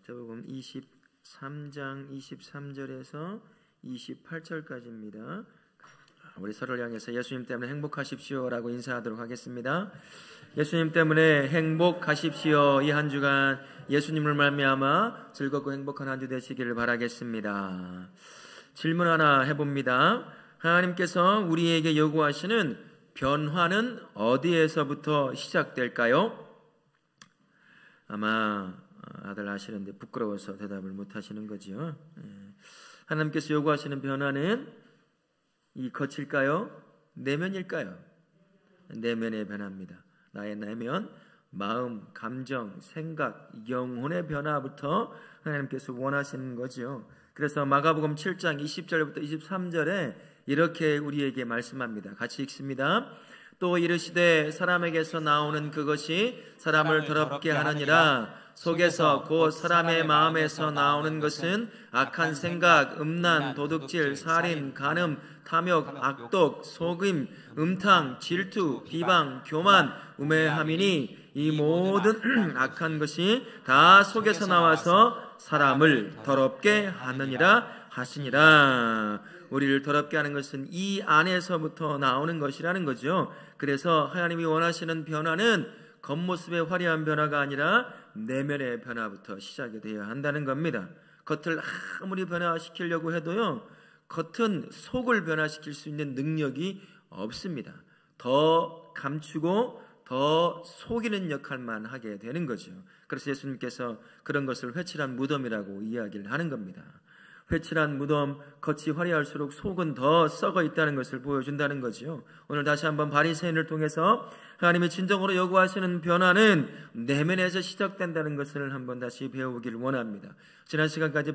마태복음 23장 23절에서 28절까지입니다. 우리 서로를 향해서 예수님 때문에 행복하십시오라고 인사하도록 하겠습니다. 예수님 때문에 행복하십시오. 이 한 주간 예수님을 말미암아 즐겁고 행복한 한 주 되시기를 바라겠습니다. 질문 하나 해봅니다. 하나님께서 우리에게 요구하시는 변화는 어디에서부터 시작될까요? 아마 아들 아시는데 부끄러워서 대답을 못 하시는 거죠. 하나님께서 요구하시는 변화는 이 겉일까요? 내면일까요? 내면의 변화입니다. 나의 내면, 마음, 감정, 생각, 영혼의 변화부터 하나님께서 원하시는 거죠. 그래서 마가복음 7장 20절부터 23절에 이렇게 우리에게 말씀합니다. 같이 읽습니다. 또 이르시되 사람에게서 나오는 그것이 사람을 더럽게 하느니라. 속에서 곧 사람의 마음에서 나오는 것은 악한 생각, 음란, 도둑질, 살인, 간음, 탐욕, 악독, 속임, 음탕, 질투, 비방, 교만, 우매함이니 이 모든 악한 것이 다 속에서 나와서 사람을 더럽게 하느니라 하시니라. 우리를 더럽게 하는 것은 이 안에서부터 나오는 것이라는 거죠. 그래서 하나님이 원하시는 변화는 겉모습의 화려한 변화가 아니라 내면의 변화부터 시작이 되어야 한다는 겁니다. 겉을 아무리 변화시키려고 해도요, 겉은 속을 변화시킬 수 있는 능력이 없습니다. 더 감추고 더 속이는 역할만 하게 되는 거죠. 그래서 예수님께서 그런 것을 회칠한 무덤이라고 이야기를 하는 겁니다. 회칠한 무덤, 겉이 화려할수록 속은 더 썩어 있다는 것을 보여준다는 거죠. 오늘 다시 한번 바리새인을 통해서 하나님이 진정으로 요구하시는 변화는 내면에서 시작된다는 것을 한번 다시 배우기를 원합니다. 지난 시간까지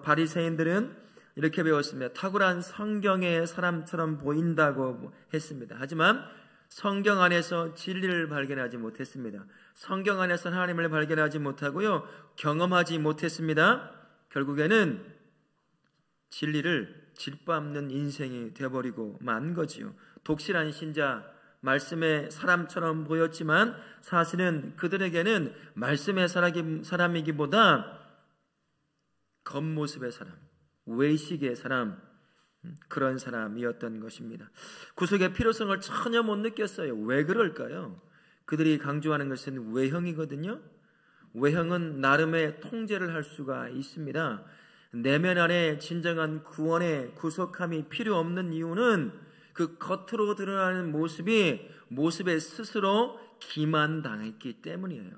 바리새인들은 이렇게 배웠습니다. 탁월한 성경의 사람처럼 보인다고 했습니다. 하지만 성경 안에서 진리를 발견하지 못했습니다. 성경 안에서 하나님을 발견하지 못하고요, 경험하지 못했습니다. 결국에는 진리를 짓밟는 인생이 되어버리고 만 거지요. 독실한 신자, 말씀의 사람처럼 보였지만 사실은 그들에게는 말씀의 사람이기보다 겉모습의 사람, 외식의 사람, 그런 사람이었던 것입니다. 구속의 필요성을 전혀 못 느꼈어요. 왜 그럴까요? 그들이 강조하는 것은 외형이거든요. 외형은 나름의 통제를 할 수가 있습니다. 내면 안에 진정한 구원의 구속함이 필요 없는 이유는 그 겉으로 드러나는 모습에 스스로 기만당했기 때문이에요.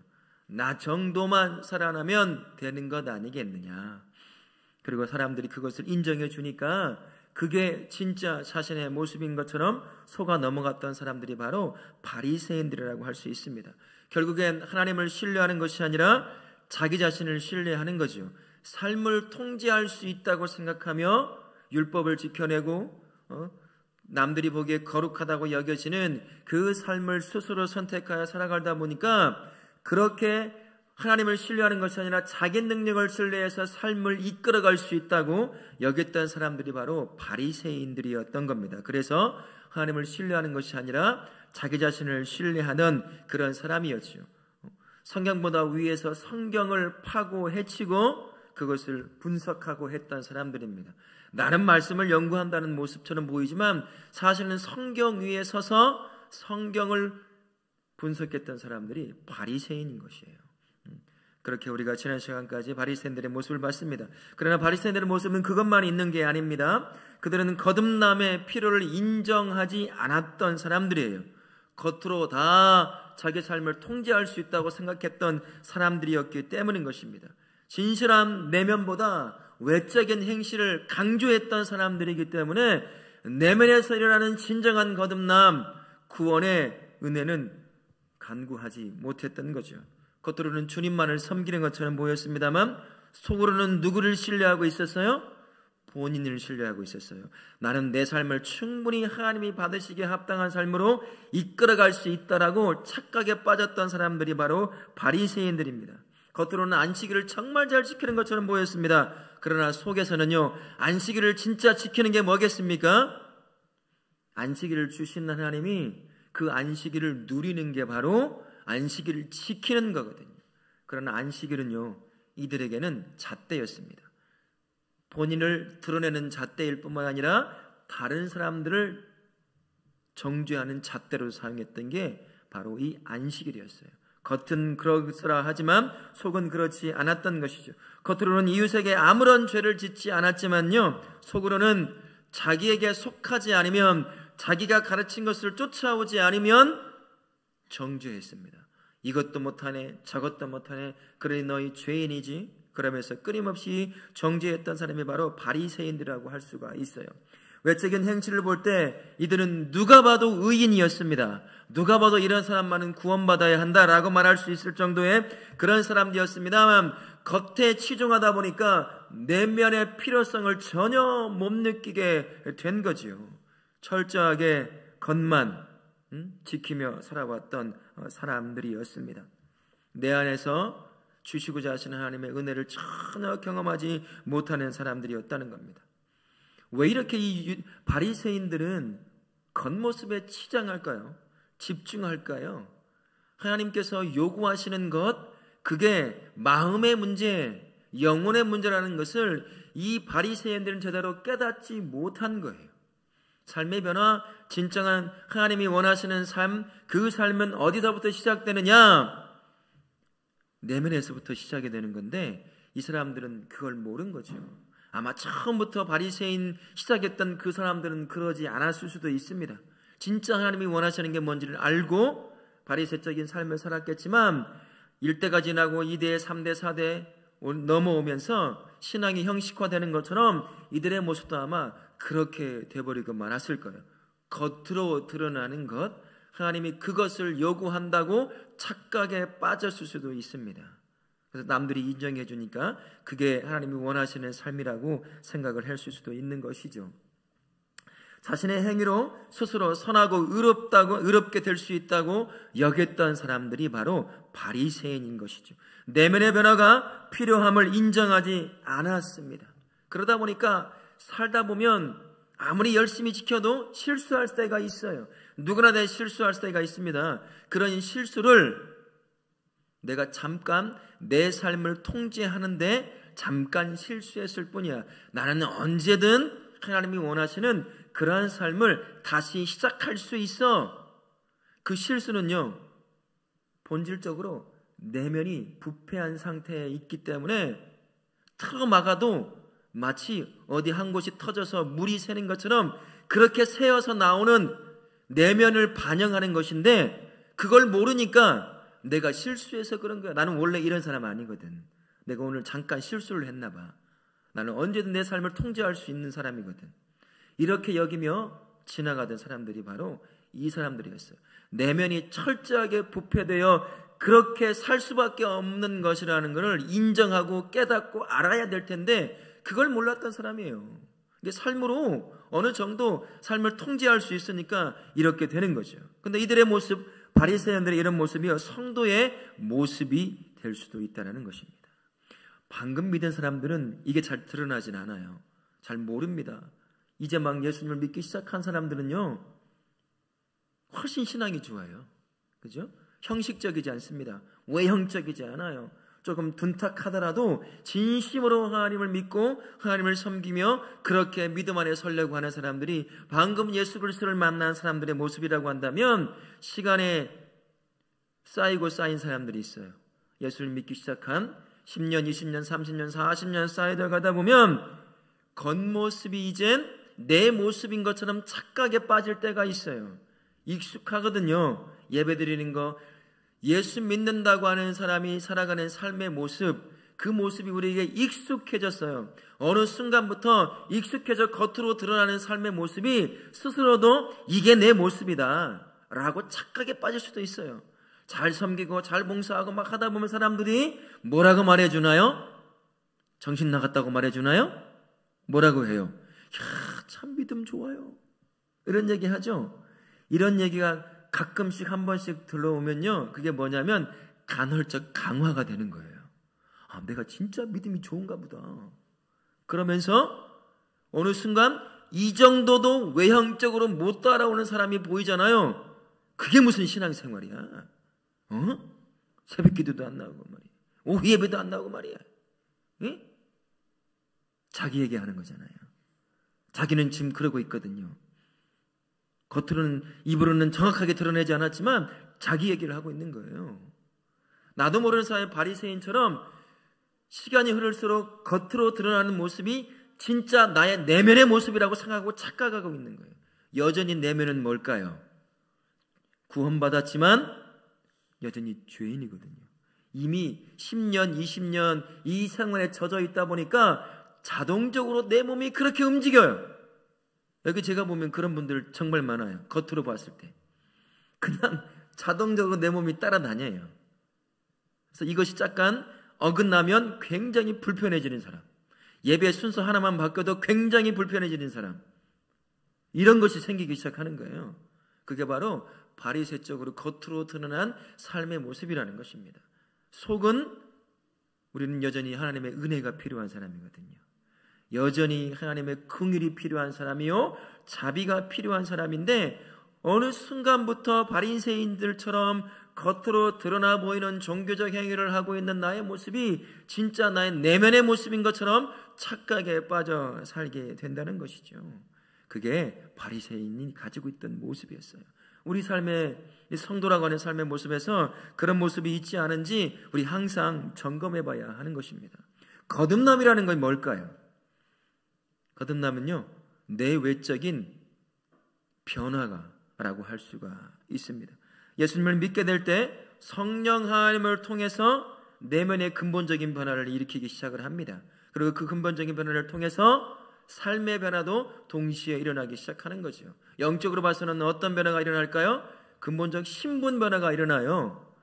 나 정도만 살아나면 되는 것 아니겠느냐. 그리고 사람들이 그것을 인정해 주니까 그게 진짜 자신의 모습인 것처럼 속아 넘어갔던 사람들이 바로 바리새인들이라고 할 수 있습니다. 결국엔 하나님을 신뢰하는 것이 아니라 자기 자신을 신뢰하는 거죠. 삶을 통제할 수 있다고 생각하며 율법을 지켜내고 남들이 보기에 거룩하다고 여겨지는 그 삶을 스스로 선택하여 살아가다 보니까 그렇게 하나님을 신뢰하는 것이 아니라 자기 능력을 신뢰해서 삶을 이끌어갈 수 있다고 여겼던 사람들이 바로 바리새인들이었던 겁니다. 그래서 하나님을 신뢰하는 것이 아니라 자기 자신을 신뢰하는 그런 사람이었죠. 성경보다 위에서 성경을 파고 헤치고 그것을 분석하고 했던 사람들입니다. 나름 말씀을 연구한다는 모습처럼 보이지만 사실은 성경 위에 서서 성경을 분석했던 사람들이 바리새인인 것이에요. 그렇게 우리가 지난 시간까지 바리새인들의 모습을 봤습니다. 그러나 바리새인들의 모습은 그것만 있는 게 아닙니다. 그들은 거듭남의 필요를 인정하지 않았던 사람들이에요. 겉으로 다 자기 삶을 통제할 수 있다고 생각했던 사람들이었기 때문인 것입니다. 진실한 내면보다 외적인 행실을 강조했던 사람들이기 때문에 내면에서 일어나는 진정한 거듭남, 구원의 은혜는 간구하지 못했던 거죠. 겉으로는 주님만을 섬기는 것처럼 보였습니다만 속으로는 누구를 신뢰하고 있었어요? 본인을 신뢰하고 있었어요. 나는 내 삶을 충분히 하나님이 받으시기에 합당한 삶으로 이끌어갈 수 있다라고 착각에 빠졌던 사람들이 바로 바리새인들입니다. 겉으로는 안식일을 정말 잘 지키는 것처럼 보였습니다. 그러나 속에서는요, 안식일을 진짜 지키는 게 뭐겠습니까? 안식일을 주신 하나님이 그 안식일을 누리는 게 바로 안식일을 지키는 거거든요. 그러나 안식일은요, 이들에게는 잣대였습니다. 본인을 드러내는 잣대일 뿐만 아니라 다른 사람들을 정죄하는 잣대로 사용했던 게 바로 이 안식일이었어요. 겉은 그러라 하지만 속은 그렇지 않았던 것이죠. 겉으로는 이웃에게 아무런 죄를 짓지 않았지만요, 속으로는 자기에게 속하지 않으면, 자기가 가르친 것을 쫓아오지 않으면 정죄했습니다. 이것도 못하네, 저것도 못하네, 그러니 너희 죄인이지, 그러면서 끊임없이 정죄했던 사람이 바로 바리새인들이라고 할 수가 있어요. 외적인 행실을 볼 때 이들은 누가 봐도 의인이었습니다. 누가 봐도 이런 사람만은 구원받아야 한다라고 말할 수 있을 정도의 그런 사람들이었습니다만, 겉에 치중하다 보니까 내면의 필요성을 전혀 못 느끼게 된 거지요. 철저하게 겉만 지키며 살아왔던 사람들이었습니다. 내 안에서 주시고자 하시는 하나님의 은혜를 전혀 경험하지 못하는 사람들이었다는 겁니다. 왜 이렇게 이 바리새인들은 겉모습에 치장할까요? 집중할까요? 하나님께서 요구하시는 것, 그게 마음의 문제, 영혼의 문제라는 것을 이 바리새인들은 제대로 깨닫지 못한 거예요. 삶의 변화, 진정한 하나님이 원하시는 삶, 그 삶은 어디서부터 시작되느냐? 내면에서부터 시작이 되는 건데, 이 사람들은 그걸 모른 거죠. 아마 처음부터 바리새인 시작했던 그 사람들은 그러지 않았을 수도 있습니다. 진짜 하나님이 원하시는 게 뭔지를 알고 바리새적인 삶을 살았겠지만, 1대가 지나고 2대, 3대, 4대 넘어오면서 신앙이 형식화되는 것처럼 이들의 모습도 아마 그렇게 돼버리고 말았을 거예요. 겉으로 드러나는 것, 하나님이 그것을 요구한다고 착각에 빠졌을 수도 있습니다. 그래서 남들이 인정해 주니까 그게 하나님이 원하시는 삶이라고 생각을 했을 수도 있는 것이죠. 자신의 행위로 스스로 선하고 의롭게 될 수 있다고 여겼던 사람들이 바로 바리새인인 것이죠. 내면의 변화가 필요함을 인정하지 않았습니다. 그러다 보니까 살다 보면 아무리 열심히 지켜도 실수할 때가 있어요. 누구나 다 실수할 때가 있습니다. 그런 실수를 내가 잠깐 내 삶을 통제하는데 잠깐 실수했을 뿐이야. 나는 언제든 하나님이 원하시는 그러한 삶을 다시 시작할 수 있어. 그 실수는요, 본질적으로 내면이 부패한 상태에 있기 때문에 틀어막아도 마치 어디 한 곳이 터져서 물이 새는 것처럼 그렇게 새어서 나오는 내면을 반영하는 것인데, 그걸 모르니까 내가 실수해서 그런 거야. 나는 원래 이런 사람 아니거든. 내가 오늘 잠깐 실수를 했나 봐. 나는 언제든 내 삶을 통제할 수 있는 사람이거든. 이렇게 여기며 지나가던 사람들이 바로 이 사람들이었어요. 내면이 철저하게 부패되어 그렇게 살 수밖에 없는 것이라는 것을 인정하고 깨닫고 알아야 될 텐데 그걸 몰랐던 사람이에요. 이게 삶으로 어느 정도 삶을 통제할 수 있으니까 이렇게 되는 거죠. 근데 이들의 모습, 바리새인들의 이런 모습이 성도의 모습이 될 수도 있다는 것입니다. 방금 믿은 사람들은 이게 잘 드러나진 않아요. 잘 모릅니다. 이제 막 예수님을 믿기 시작한 사람들은요, 훨씬 신앙이 좋아요. 그죠? 형식적이지 않습니다. 외형적이지 않아요. 조금 둔탁하더라도 진심으로 하나님을 믿고 하나님을 섬기며 그렇게 믿음 안에 서려고 하는 사람들이 방금 예수 그리스도를 만난 사람들의 모습이라고 한다면, 시간에 쌓이고 쌓인 사람들이 있어요. 예수를 믿기 시작한 10년, 20년, 30년, 40년 쌓여져 가다 보면 겉모습이 이젠 내 모습인 것처럼 착각에 빠질 때가 있어요. 익숙하거든요. 예배드리는 거, 예수 믿는다고 하는 사람이 살아가는 삶의 모습, 그 모습이 우리에게 익숙해졌어요. 어느 순간부터 익숙해져 겉으로 드러나는 삶의 모습이 스스로도 이게 내 모습이다 라고 착각에 빠질 수도 있어요. 잘 섬기고 잘 봉사하고 막 하다 보면 사람들이 뭐라고 말해주나요? 정신 나갔다고 말해주나요? 뭐라고 해요? 야, 참 믿음 좋아요. 이런 얘기 하죠. 이런 얘기가 가끔씩 한 번씩 들어오면요, 그게 뭐냐면 간헐적 강화가 되는 거예요. 아, 내가 진짜 믿음이 좋은가 보다. 그러면서 어느 순간 이 정도도 외형적으로 못 따라오는 사람이 보이잖아요. 그게 무슨 신앙생활이야? 새벽 기도도 안 나오고 말이야. 오후 예배도 안 나오고 말이야. 자기에게 하는 거잖아요. 자기는 지금 그러고 있거든요. 겉으로는, 입으로는 정확하게 드러내지 않았지만 자기 얘기를 하고 있는 거예요. 나도 모르는 사이에 바리새인처럼 시간이 흐를수록 겉으로 드러나는 모습이 진짜 나의 내면의 모습이라고 생각하고 착각하고 있는 거예요. 여전히 내면은 뭘까요? 구원받았지만 여전히 죄인이거든요. 이미 10년, 20년 이 생활에 젖어 있다 보니까 자동적으로 내 몸이 그렇게 움직여요. 여기 제가 보면 그런 분들 정말 많아요. 겉으로 봤을 때 그냥 자동적으로 내 몸이 따라다녀요. 그래서 이것이 잠깐 어긋나면 굉장히 불편해지는 사람, 예배 순서 하나만 바뀌어도 굉장히 불편해지는 사람, 이런 것이 생기기 시작하는 거예요. 그게 바로 바리새적으로 겉으로 드러난 삶의 모습이라는 것입니다. 속은 우리는 여전히 하나님의 은혜가 필요한 사람이거든요. 여전히 하나님의 긍휼이 필요한 사람이요, 자비가 필요한 사람인데 어느 순간부터 바리새인들처럼 겉으로 드러나 보이는 종교적 행위를 하고 있는 나의 모습이 진짜 나의 내면의 모습인 것처럼 착각에 빠져 살게 된다는 것이죠. 그게 바리새인이 가지고 있던 모습이었어요. 우리 삶의 성도라고 하는 삶의 모습에서 그런 모습이 있지 않은지 우리 항상 점검해 봐야 하는 것입니다. 거듭남이라는 건 뭘까요? 거듭남은요, 내 외적인 변화라고 할 수가 있습니다. 예수님을 믿게 될 때 성령 하나님을 통해서 내면의 근본적인 변화를 일으키기 시작을 합니다. 그리고 그 근본적인 변화를 통해서 삶의 변화도 동시에 일어나기 시작하는 거죠. 영적으로 봐서는 어떤 변화가 일어날까요? 근본적 신분 변화가 일어나요.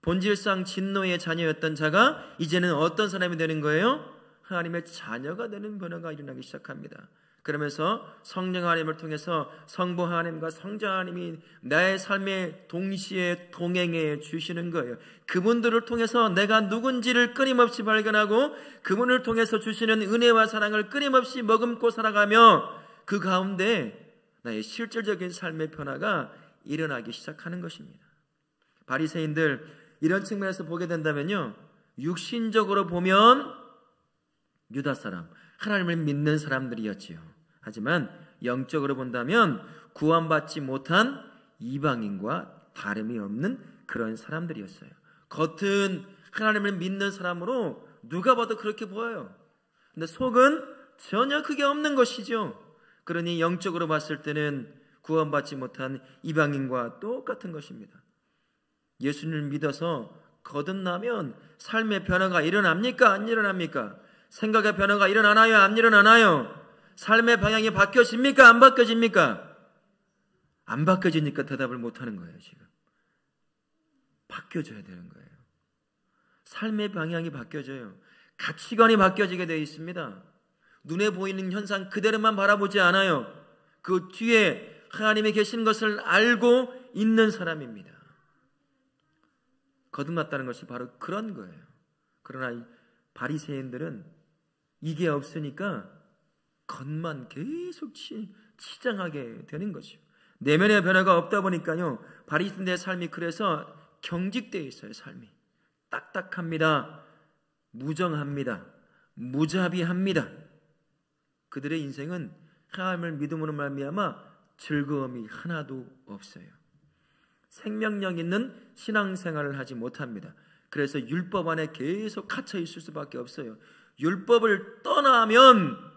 본질상 진노의 자녀였던 자가 이제는 어떤 사람이 되는 거예요? 하나님의 자녀가 되는 변화가 일어나기 시작합니다. 그러면서 성령 하나님을 통해서 성부 하나님과 성자 하나님이 나의 삶에 동시에 동행해 주시는 거예요. 그분들을 통해서 내가 누군지를 끊임없이 발견하고 그분을 통해서 주시는 은혜와 사랑을 끊임없이 머금고 살아가며 그 가운데 나의 실질적인 삶의 변화가 일어나기 시작하는 것입니다. 바리새인들 이런 측면에서 보게 된다면요, 육신적으로 보면 유다 사람, 하나님을 믿는 사람들이었지요. 하지만 영적으로 본다면 구원받지 못한 이방인과 다름이 없는 그런 사람들이었어요. 겉은 하나님을 믿는 사람으로 누가 봐도 그렇게 보여요. 근데 속은 전혀 그게 없는 것이죠. 그러니 영적으로 봤을 때는 구원받지 못한 이방인과 똑같은 것입니다. 예수님을 믿어서 거듭나면 삶의 변화가 일어납니까? 안 일어납니까? 생각의 변화가 일어나나요? 안 일어나나요? 삶의 방향이 바뀌어집니까? 안 바뀌어집니까? 안 바뀌어지니까 대답을 못하는 거예요. 지금 바뀌어져야 되는 거예요. 삶의 방향이 바뀌어져요. 가치관이 바뀌어지게 되어 있습니다. 눈에 보이는 현상 그대로만 바라보지 않아요. 그 뒤에 하나님이 계신 것을 알고 있는 사람입니다. 거듭났다는 것이 바로 그런 거예요. 그러나 이 바리새인들은 이게 없으니까 겉만 계속 치장하게 되는 것이죠. 내면의 변화가 없다 보니까요, 바리새인들의 삶이 그래서 경직되어 있어요. 삶이 딱딱합니다. 무정합니다. 무자비합니다. 그들의 인생은 하나님을 믿음으로 말미암아 즐거움이 하나도 없어요. 생명력 있는 신앙생활을 하지 못합니다. 그래서 율법 안에 계속 갇혀 있을 수밖에 없어요. 율법을 떠나면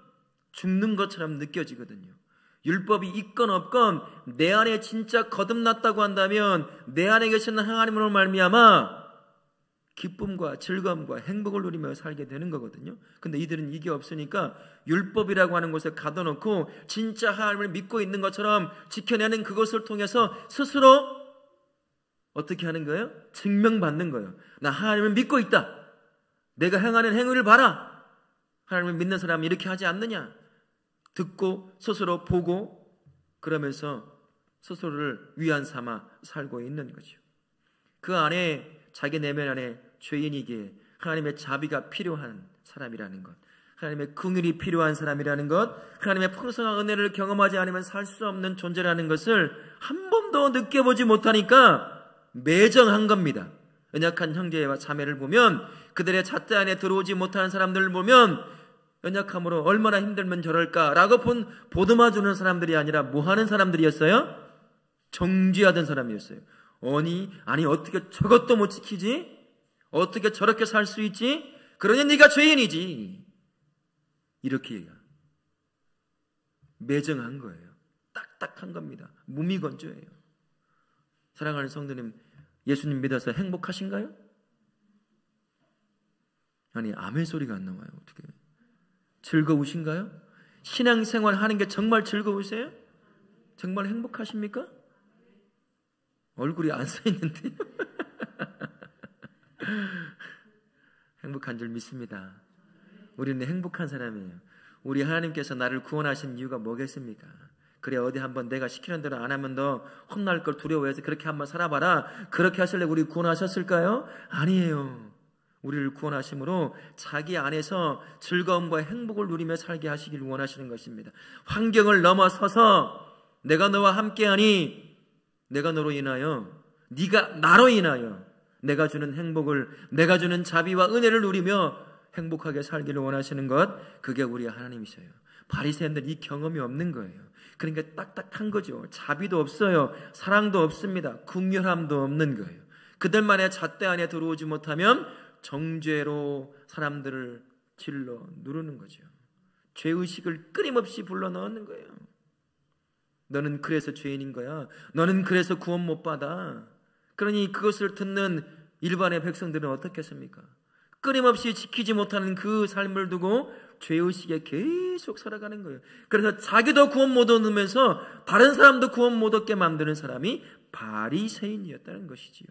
죽는 것처럼 느껴지거든요. 율법이 있건 없건 내 안에 진짜 거듭났다고 한다면 내 안에 계시는 하나님으로 말미암아 기쁨과 즐거움과 행복을 누리며 살게 되는 거거든요. 근데 이들은 이게 없으니까 율법이라고 하는 곳에 가둬놓고 진짜 하나님을 믿고 있는 것처럼 지켜내는 그것을 통해서 스스로 어떻게 하는 거예요? 증명받는 거예요. 나 하나님을 믿고 있다. 내가 행하는 행위를 봐라. 하나님을 믿는 사람이 이렇게 하지 않느냐. 듣고 스스로 보고 그러면서 스스로를 위안 삼아 살고 있는 거죠. 그 안에 자기 내면 안에 죄인이기에 하나님의 자비가 필요한 사람이라는 것, 하나님의 긍휼이 필요한 사람이라는 것, 하나님의 풍성한 은혜를 경험하지 않으면 살 수 없는 존재라는 것을 한 번도 느껴보지 못하니까 매정한 겁니다. 연약한 형제와 자매를 보면 그들의 잣대 안에 들어오지 못하는 사람들을 보면 연약함으로 얼마나 힘들면 저럴까라고 보듬어주는 사람들이 아니라 뭐하는 사람들이었어요? 정죄하던 사람이었어요. 아니 어떻게 저것도 못 지키지? 어떻게 저렇게 살 수 있지? 그러니 네가 죄인이지. 이렇게 매정한 거예요. 딱딱한 겁니다. 무미건조해요. 사랑하는 성도님, 예수님 믿어서 행복하신가요? 아니 아멘 소리가 안 나와요. 어떻게 즐거우신가요? 신앙생활 하는 게 정말 즐거우세요? 정말 행복하십니까? 얼굴이 안 써 있는데요. 행복한 줄 믿습니다. 우리는 행복한 사람이에요. 우리 하나님께서 나를 구원하신 이유가 뭐겠습니까? 그래 어디 한번 내가 시키는 대로 안 하면 너 혼날 걸 두려워해서 그렇게 한번 살아봐라. 그렇게 하시려고 우리 구원하셨을까요? 아니에요. 우리를 구원하심으로 자기 안에서 즐거움과 행복을 누리며 살게 하시길 원하시는 것입니다. 환경을 넘어서서 내가 너와 함께하니 내가 너로 인하여 네가 나로 인하여 내가 주는 행복을 내가 주는 자비와 은혜를 누리며 행복하게 살기를 원하시는 것, 그게 우리 하나님이셔요. 바리새인들 이 경험이 없는 거예요. 그러니까 딱딱한 거죠. 자비도 없어요. 사랑도 없습니다. 긍휼함도 없는 거예요. 그들만의 잣대 안에 들어오지 못하면 정죄로 사람들을 질러 누르는 거죠. 죄의식을 끊임없이 불러넣는 거예요. 너는 그래서 죄인인 거야. 너는 그래서 구원 못 받아. 그러니 그것을 듣는 일반의 백성들은 어떻겠습니까? 끊임없이 지키지 못하는 그 삶을 두고 죄의식에 계속 살아가는 거예요. 그래서 자기도 구원 못 얻으면서 다른 사람도 구원 못 얻게 만드는 사람이 바리새인이었다는 것이지요.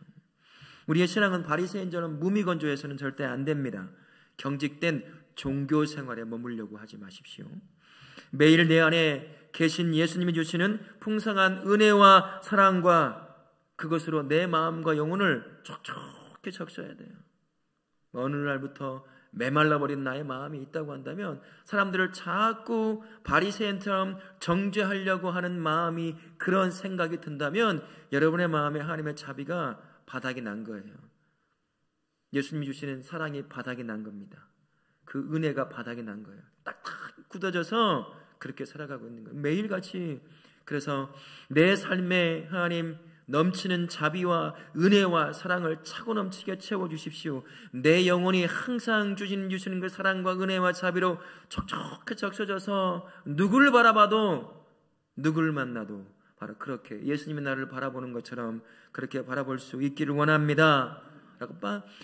우리의 신앙은 바리새인처럼 무미건조해서는 절대 안 됩니다. 경직된 종교 생활에 머물려고 하지 마십시오. 매일 내 안에 계신 예수님이 주시는 풍성한 은혜와 사랑과 그것으로 내 마음과 영혼을 촉촉히 적셔야 돼요. 어느 날부터 메말라버린 나의 마음이 있다고 한다면 사람들을 자꾸 바리새인처럼 정죄하려고 하는 마음이, 그런 생각이 든다면 여러분의 마음에 하나님의 자비가 바닥이 난 거예요. 예수님이 주시는 사랑이 바닥이 난 겁니다. 그 은혜가 바닥이 난 거예요. 딱딱 굳어져서 그렇게 살아가고 있는 거예요. 매일같이. 그래서 내 삶에 하나님 넘치는 자비와 은혜와 사랑을 차고 넘치게 채워주십시오. 내 영혼이 항상 주시는 그 사랑과 은혜와 자비로 촉촉히 적셔져서 누구를 바라봐도, 누구를 만나도 바로 그렇게 예수님이 나를 바라보는 것처럼 그렇게 바라볼 수 있기를 원합니다. 라고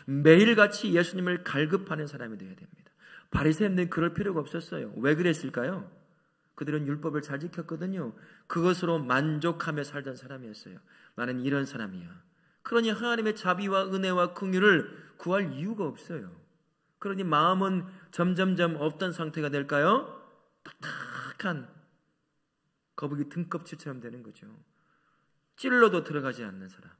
매일같이 예수님을 갈급하는 사람이 되어야 됩니다. 바리새인들은 그럴 필요가 없었어요. 왜 그랬을까요? 그들은 율법을 잘 지켰거든요. 그것으로 만족하며 살던 사람이었어요. 나는 이런 사람이야. 그러니 하나님의 자비와 은혜와 긍휼을 구할 이유가 없어요. 그러니 마음은 점점점 어떤 상태가 될까요? 딱딱한 거북이 등껍질처럼 되는 거죠. 찔러도 들어가지 않는 사람,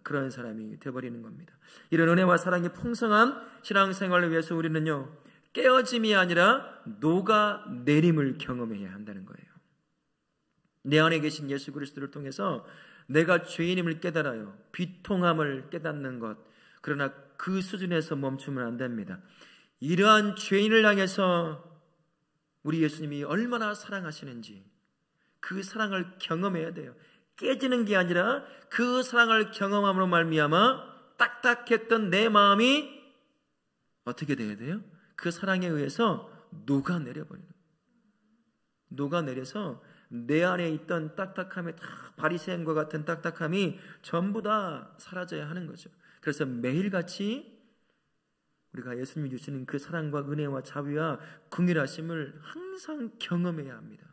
그런 사람이 되어버리는 겁니다. 이런 은혜와 사랑이 풍성한 신앙생활을 위해서 우리는요, 깨어짐이 아니라 녹아내림을 경험해야 한다는 거예요. 내 안에 계신 예수 그리스도를 통해서 내가 죄인임을 깨달아요. 비통함을 깨닫는 것. 그러나 그 수준에서 멈추면 안 됩니다. 이러한 죄인을 향해서 우리 예수님이 얼마나 사랑하시는지 그 사랑을 경험해야 돼요. 깨지는 게 아니라 그 사랑을 경험함으로 말미암아 딱딱했던 내 마음이 어떻게 돼야 돼요? 그 사랑에 의해서 녹아내려버리는, 녹아내려서 내 안에 있던 딱딱함이, 바리새인과 같은 딱딱함이 전부 다 사라져야 하는 거죠. 그래서 매일같이 우리가 예수님이 주시는 그 사랑과 은혜와 자비와 긍휼하심을 항상 경험해야 합니다.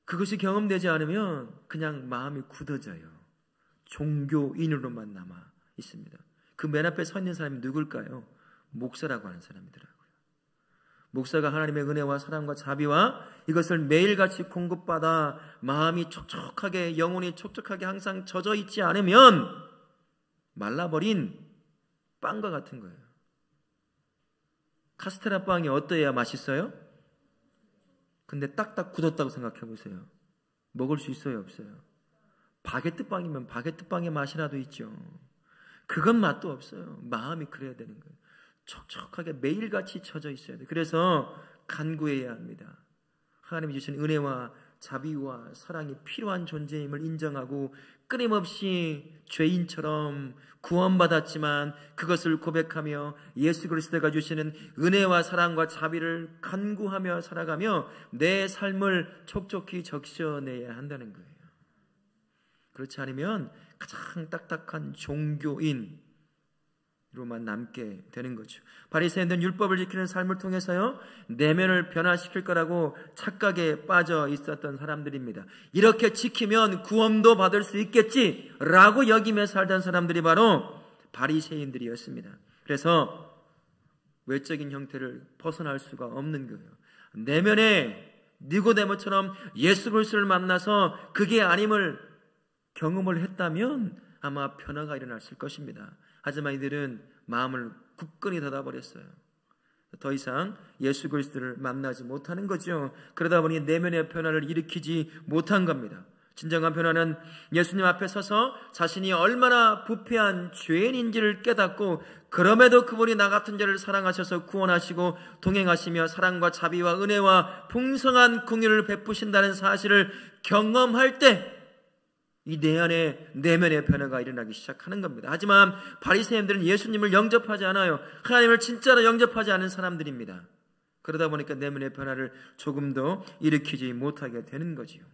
그것이 경험되지 않으면 그냥 마음이 굳어져요. 종교인으로만 남아 있습니다. 그 맨 앞에 서 있는 사람이 누굴까요? 목사라고 하는 사람이더라고요. 목사가 하나님의 은혜와 사랑과 자비와 이것을 매일같이 공급받아 마음이 촉촉하게, 영혼이 촉촉하게 항상 젖어 있지 않으면 말라버린 빵과 같은 거예요. 카스테라 빵이 어떠해야 맛있어요? 근데 딱딱 굳었다고 생각해 보세요. 먹을 수 있어요, 없어요? 바게트 빵이면 바게트 빵의 맛이라도 있죠. 그건 맛도 없어요. 마음이 그래야 되는 거예요. 촉촉하게 매일같이 쳐져 있어야 돼요. 그래서 간구해야 합니다. 하나님이 주신 은혜와 자비와 사랑이 필요한 존재임을 인정하고 끊임없이 죄인처럼 구원받았지만 그것을 고백하며 예수 그리스도가 주시는 은혜와 사랑과 자비를 간구하며 살아가며 내 삶을 촉촉히 적셔내야 한다는 거예요. 그렇지 않으면 가장 딱딱한 종교인으로만 남게 되는 거죠. 바리새인들은 율법을 지키는 삶을 통해서요, 내면을 변화시킬 거라고 착각에 빠져 있었던 사람들입니다. 이렇게 지키면 구원도 받을 수 있겠지라고 여기며 살던 사람들이 바로 바리새인들이었습니다. 그래서 외적인 형태를 벗어날 수가 없는 거예요. 내면에 니고데모처럼 예수 그리스도를 만나서 그게 아님을 경험을 했다면 아마 변화가 일어났을 것입니다. 하지만 이들은 마음을 굳건히 닫아버렸어요. 더 이상 예수 그리스도를 만나지 못하는 거죠. 그러다 보니 내면의 변화를 일으키지 못한 겁니다. 진정한 변화는 예수님 앞에 서서 자신이 얼마나 부패한 죄인인지를 깨닫고 그럼에도 그분이 나 같은 자를 사랑하셔서 구원하시고 동행하시며 사랑과 자비와 은혜와 풍성한 긍휼을 베푸신다는 사실을 경험할 때 이 내 안에 내면의 변화가 일어나기 시작하는 겁니다. 하지만 바리새인들은 예수님을 영접하지 않아요. 하나님을 진짜로 영접하지 않은 사람들입니다. 그러다 보니까 내면의 변화를 조금도 일으키지 못하게 되는 거지요.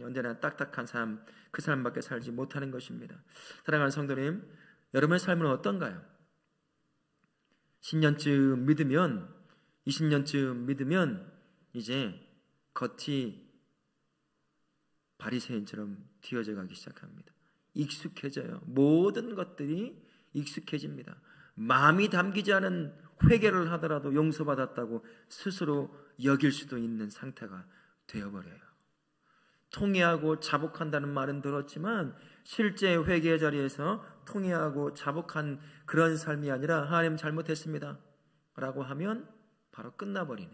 언제나 딱딱한 삶, 그 삶밖에 살지 못하는 것입니다. 사랑하는 성도님, 여러분의 삶은 어떤가요? 10년쯤 믿으면, 20년쯤 믿으면 이제 겉이 바리새인처럼 튀어져 가기 시작합니다. 익숙해져요. 모든 것들이 익숙해집니다. 마음이 담기지 않은 회개를 하더라도 용서받았다고 스스로 여길 수도 있는 상태가 되어버려요. 통회하고 자복한다는 말은 들었지만 실제 회개의 자리에서 통회하고 자복한 그런 삶이 아니라 하나님 잘못했습니다 라고 하면 바로 끝나버리는,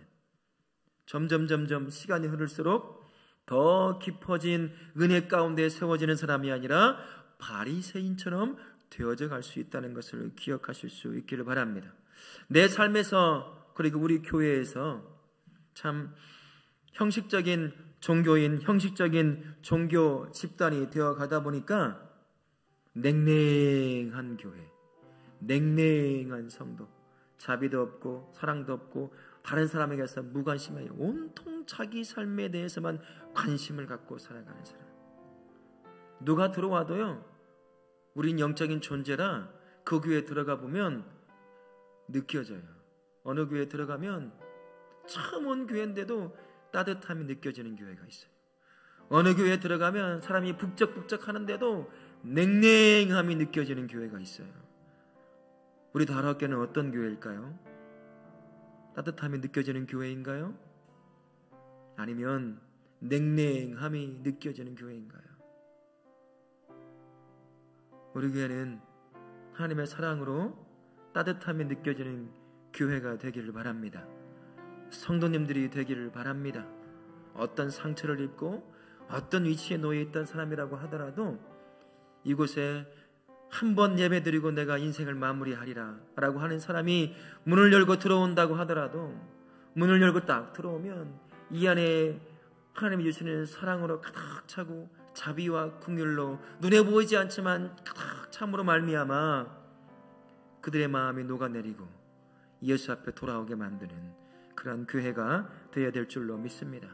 점점 시간이 흐를수록 더 깊어진 은혜 가운데 세워지는 사람이 아니라 바리새인처럼 되어져 갈 수 있다는 것을 기억하실 수 있기를 바랍니다. 내 삶에서, 그리고 우리 교회에서 참 형식적인 종교인, 형식적인 종교 집단이 되어 가다 보니까 냉랭한 교회, 냉랭한 성도, 자비도 없고 사랑도 없고 다른 사람에게서 무관심해 온통 자기 삶에 대해서만 관심을 갖고 살아가는 사람. 누가 들어와도요, 우린 영적인 존재라 그 교회에 들어가 보면 느껴져요. 어느 교회에 들어가면 처음 온 교회인데도 따뜻함이 느껴지는 교회가 있어요. 어느 교회에 들어가면 사람이 북적북적 하는데도 냉랭함이 느껴지는 교회가 있어요. 우리 다락교는 어떤 교회일까요? 따뜻함이 느껴지는 교회인가요? 아니면 냉랭함이 느껴지는 교회인가요? 우리 교회는 하나님의 사랑으로 따뜻함이 느껴지는 교회가 되기를 바랍니다. 성도님들이 되기를 바랍니다. 어떤 상처를 입고 어떤 위치에 놓여 있던 사람이라고 하더라도 이곳에 한 번 예배드리고 내가 인생을 마무리하리라 라고 하는 사람이 문을 열고 들어온다고 하더라도, 문을 열고 딱 들어오면 이 안에 하나님이 주시는 사랑으로 가득 차고 자비와 긍휼로 눈에 보이지 않지만 가득 참으로 말미암아 그들의 마음이 녹아내리고 예수 앞에 돌아오게 만드는 그런 교회가 되어야 될 줄로 믿습니다.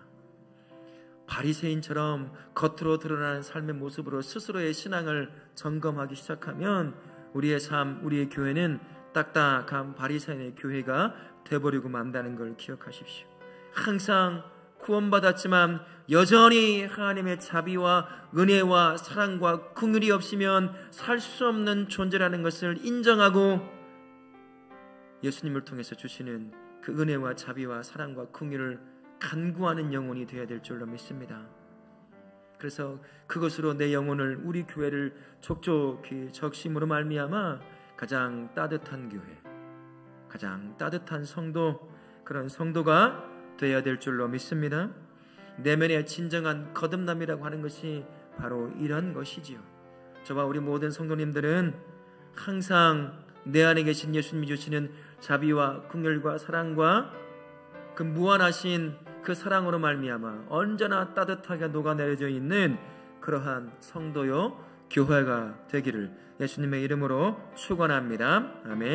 바리새인처럼 겉으로 드러나는 삶의 모습으로 스스로의 신앙을 점검하기 시작하면 우리의 삶, 우리의 교회는 딱딱한 바리새인의 교회가 되어버리고 만다는 걸 기억하십시오. 항상 구원받았지만 여전히 하나님의 자비와 은혜와 사랑과 긍휼이 없으면 살 수 없는 존재라는 것을 인정하고 예수님을 통해서 주시는 그 은혜와 자비와 사랑과 긍휼을 간구하는 영혼이 되어야 될 줄로 믿습니다. 그래서 그것으로 내 영혼을, 우리 교회를 촉촉히 적심으로 말미암아 가장 따뜻한 교회, 가장 따뜻한 성도, 그런 성도가 되어야 될 줄로 믿습니다. 내면의 진정한 거듭남이라고 하는 것이 바로 이런 것이지요. 저와 우리 모든 성도님들은 항상 내 안에 계신 예수님이 주시는 자비와 긍휼과 사랑과 그 무한하신 그 사랑으로 말미암아 언제나 따뜻하게 녹아내려져 있는 그러한 성도요 교회가 되기를 예수님의 이름으로 축원합니다. 아멘.